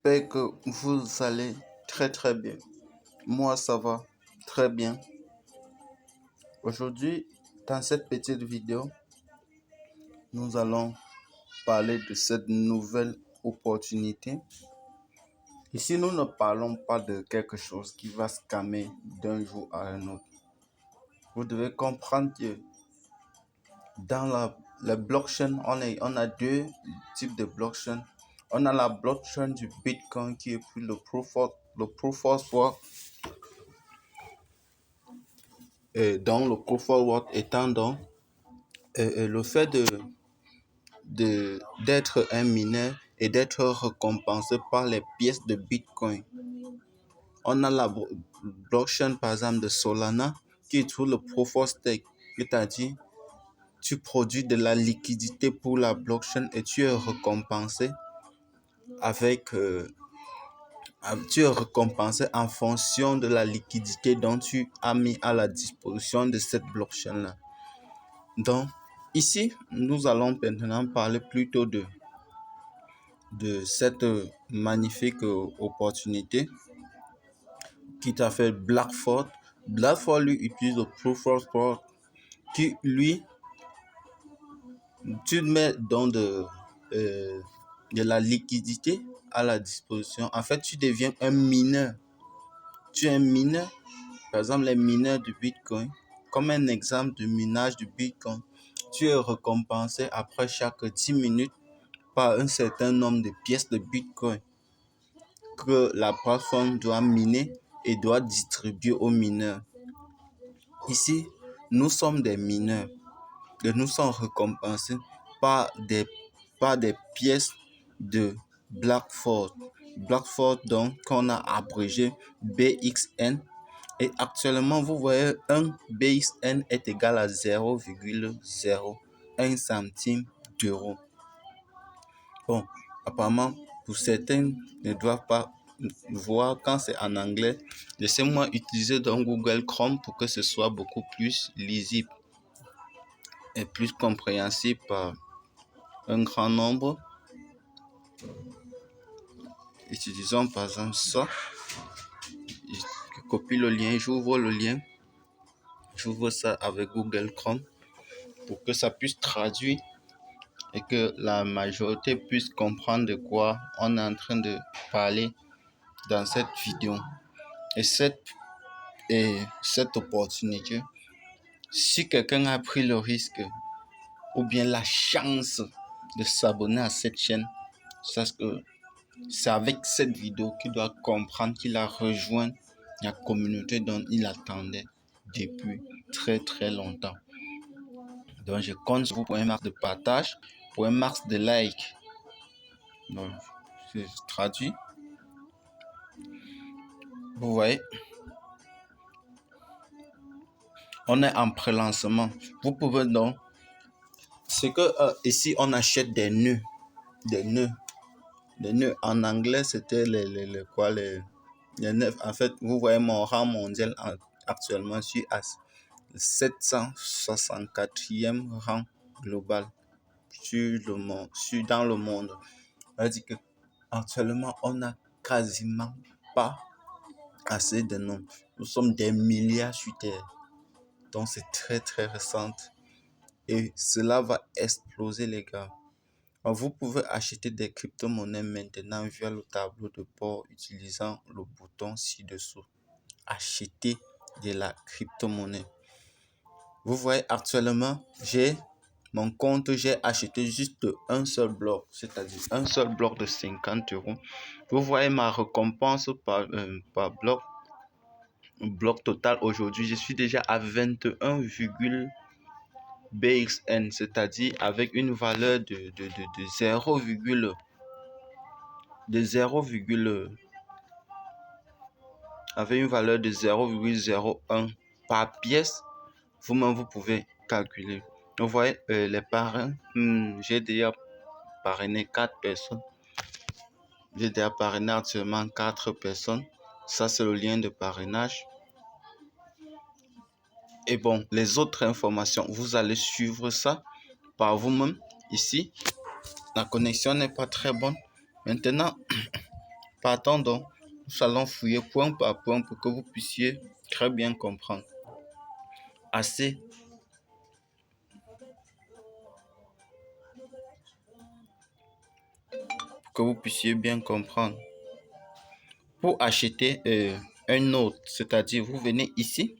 J'espère que vous allez très bien. Moi, ça va très bien. Aujourd'hui, dans cette petite vidéo, nous allons parler de cette nouvelle opportunité. Ici, nous ne parlons pas de quelque chose qui va se calmer d'un jour à un autre. Vous devez comprendre que dans la blockchain, on a deux types de blockchain. On a la blockchain du Bitcoin qui est plus le proof of work. Donc le proof of work étant donc le fait d'être un mineur et d'être récompensé par les pièces de Bitcoin. On a la blockchain par exemple de Solana qui est tout le proof of stake, c'est-à-dire tu produis de la liquidité pour la blockchain et tu es récompensé en fonction de la liquidité dont tu as mis à la disposition de cette blockchain-là. Donc, ici, nous allons maintenant parler plutôt de cette magnifique opportunité qui t'a fait Blackford. Blackford, lui, utilise le Proof of Work qui, lui, tu mets dans de la liquidité à la disposition. En fait, tu deviens un mineur. Tu es un mineur. Par exemple, les mineurs du Bitcoin, comme un exemple de minage du Bitcoin, tu es récompensé après chaque 10 minutes par un certain nombre de pièces de Bitcoin que la plateforme doit miner et doit distribuer aux mineurs. Ici, nous sommes des mineurs et nous sommes récompensés par des pièces de Blackford. Blackford, donc, qu'on a abrégé BXN. Et actuellement, vous voyez, un BXN est égal à 0,01 centime d'euro. Bon, apparemment, pour certains ne doivent pas voir quand c'est en anglais. Laissez-moi utiliser donc Google Chrome pour que ce soit beaucoup plus lisible et plus compréhensible par un grand nombre. Utilisons par exemple ça. Je copie le lien, j'ouvre le lien. J'ouvre ça avec Google Chrome pour que ça puisse traduire et que la majorité puisse comprendre de quoi on est en train de parler dans cette vidéo. Et cette opportunité, si quelqu'un a pris le risque ou bien la chance de s'abonner à cette chaîne, sache que c'est avec cette vidéo qu'il doit comprendre qu'il a rejoint la communauté dont il attendait depuis très longtemps. Donc je compte sur vous pour un max de partage, pour un max de like. Donc je traduis. Vous voyez, on est en pré-lancement. Vous pouvez donc, c'est que ici on achète des nœuds. En anglais, c'était les nœuds. En fait, vous voyez mon rang mondial actuellement, je suis à 764e rang global dans le monde. C'est-à-dire que actuellement, on n'a quasiment pas assez de noms. Nous sommes des milliards sur Terre. Donc, c'est très récent. Et cela va exploser, les gars. Vous pouvez acheter des crypto-monnaies maintenant via le tableau de bord utilisant le bouton ci-dessous. Acheter de la crypto-monnaie. Vous voyez, actuellement, mon compte, j'ai acheté juste un seul bloc, c'est-à-dire un seul bloc de 50 euros. Vous voyez ma récompense par bloc total aujourd'hui. Je suis déjà à 21, BXN, c'est-à-dire avec une valeur de 0, avec une valeur de 0,01 par pièce. Vous-même, vous pouvez calculer. Vous voyez, les parrains, j'ai déjà parrainé 4 personnes. J'ai déjà parrainé actuellement 4 personnes. Ça, c'est le lien de parrainage. Et bon, les autres informations, vous allez suivre ça par vous-même. Ici, la connexion n'est pas très bonne. Maintenant, Partons donc, nous allons fouiller point par point pour que vous puissiez très bien comprendre. Assez. Pour que vous puissiez bien comprendre. Pour acheter un note, c'est-à-dire vous venez ici,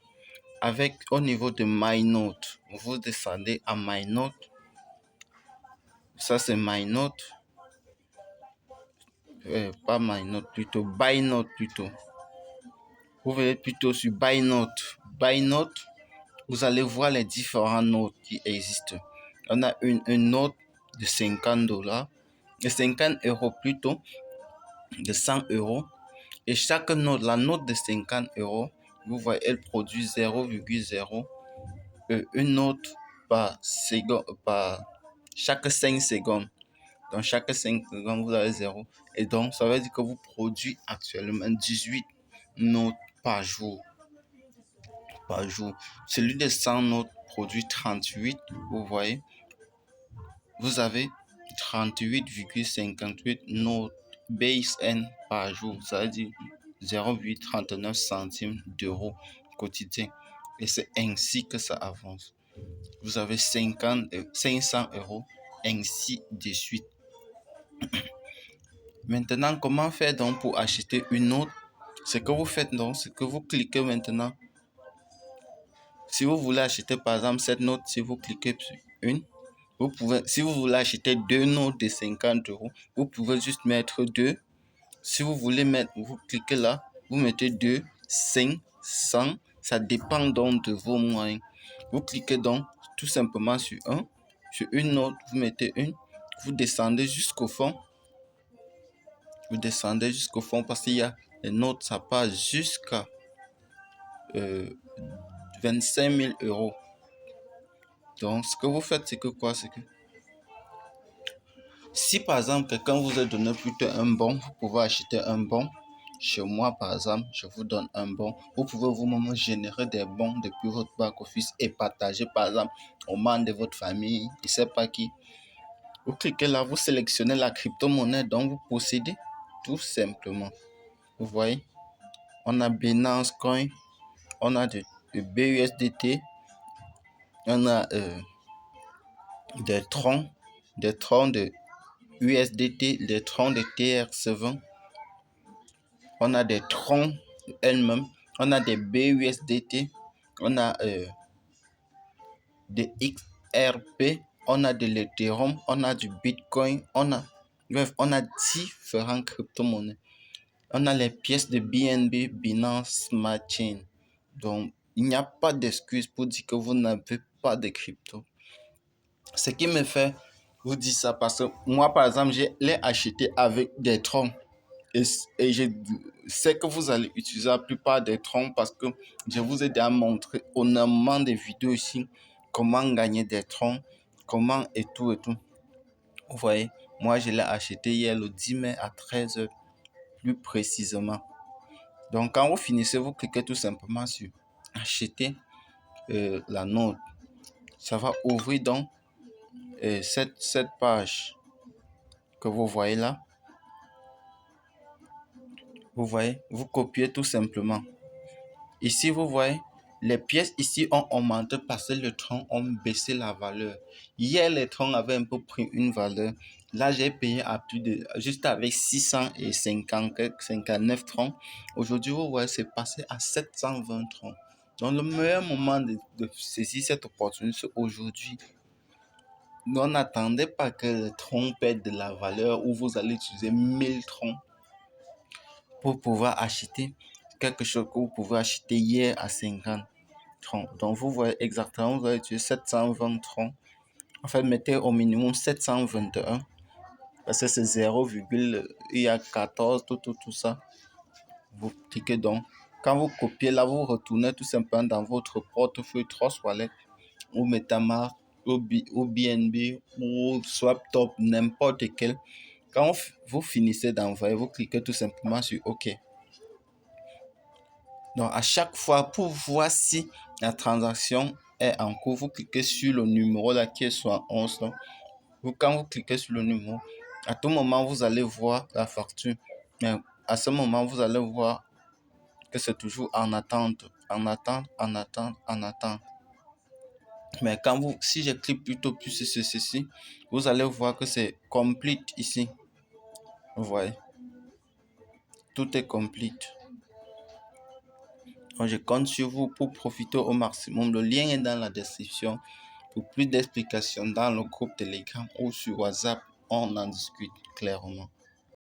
avec au niveau de My Note, vous descendez à My Note. Ça c'est My Note. Pas My Note, plutôt Buy Note plutôt. Vous venez plutôt sur Buy Note. Buy Note, vous allez voir les différents notes qui existent. On a une note de $50, de 50 euros plutôt, de 100 euros. Et chaque note, la note de 50 euros, vous voyez, elle produit 0,0 une note par seconde, par chaque 5 secondes. Dans chaque 5 secondes, vous avez 0. Et donc, ça veut dire que vous produisez actuellement 18 notes par jour. Celui de 100 notes produit 38. Vous voyez, vous avez 38,58 notes base N par jour. Ça veut dire 0,39 centimes d'euros quotidien. Et c'est ainsi que ça avance. Vous avez 500 euros, ainsi de suite. Maintenant, comment faire donc pour acheter une note? Ce que vous faites donc, c'est que vous cliquez maintenant. Si vous voulez acheter par exemple cette note, si vous cliquez sur une, vous pouvez, si vous voulez acheter deux notes de 50 euros, vous pouvez juste mettre 2. Si vous voulez mettre, vous cliquez là, vous mettez 2, 5, 100. Ça dépend donc de vos moyens. Vous cliquez donc tout simplement sur une note, vous mettez une, vous descendez jusqu'au fond. Vous descendez jusqu'au fond parce qu'il y a les notes, ça passe jusqu'à 25 000 euros. Donc, ce que vous faites, c'est que quoi? C'est que si par exemple, quelqu'un vous a donné plutôt un bon, vous pouvez acheter un bon. Chez moi, par exemple, je vous donne un bon. Vous pouvez vous-même générer des bons depuis votre back-office et partager, par exemple, aux membres de votre famille, je ne sais pas qui. Vous cliquez là, vous sélectionnez la crypto-monnaie dont vous possédez, tout simplement. Vous voyez, on a Binance Coin, on a de BUSDT, on a des troncs de USDT, des troncs de TRC20, on a des troncs elles-mêmes, on a des BUSDT, on a des XRP, on a de l'Ethereum, on a du Bitcoin, on a différentes crypto-monnaies. On a les pièces de BNB, Binance Smart Chain. Donc, il n'y a pas d'excuse pour dire que vous n'avez pas de crypto. Ce qui me fait vous dire ça, parce que moi, par exemple, je l'ai acheté avec des troncs. Et je sais que vous allez utiliser la plupart des troncs parce que je vous ai déjà montré énormément de vidéos ici, comment gagner des troncs, comment et tout et tout. Vous voyez, moi, je l'ai acheté hier le 10 mai à 13h, plus précisément. Donc, quand vous finissez, vous cliquez tout simplement sur acheter la note. Ça va ouvrir donc cette page que vous voyez là. Vous voyez, vous copiez tout simplement. Ici, vous voyez, les pièces ici ont augmenté parce que les troncs ont baissé la valeur. Hier, les troncs avaient un peu pris une valeur. Là, j'ai payé à plus de, juste avec 659 troncs. Aujourd'hui, vous voyez, c'est passé à 720 troncs. Donc, le meilleur moment de saisir cette opportunité, c'est aujourd'hui. On n'attendez pas que les troncs perdent de la valeur ou vous allez utiliser 1000 troncs pour pouvoir acheter quelque chose que vous pouvez acheter hier à 50 troncs. Donc, vous voyez exactement, vous allez utiliser 720 troncs. En fait, mettez au minimum 721 parce que c'est 0, il y a 14, tout ça. Vous cliquez donc. Quand vous copiez là, vous retournez tout simplement dans votre portefeuille Trust Wallet ou MetaMask ou BNB ou SwapTop, n'importe quel. Quand vous finissez d'envoyer, vous cliquez tout simplement sur OK. Donc, à chaque fois, pour voir si la transaction est en cours, vous cliquez sur le numéro là qui est 71. Donc, quand vous cliquez sur le numéro, à tout moment, vous allez voir la facture. Mais à ce moment, vous allez voir que c'est toujours en attente, en attente, en attente, en attente. Mais si je clique plutôt plus sur ceci, vous allez voir que c'est complete ici. Vous voyez, tout est complete. Donc, je compte sur vous pour profiter au maximum. Le lien est dans la description. Pour plus d'explications dans le groupe Telegram ou sur WhatsApp, on en discute clairement.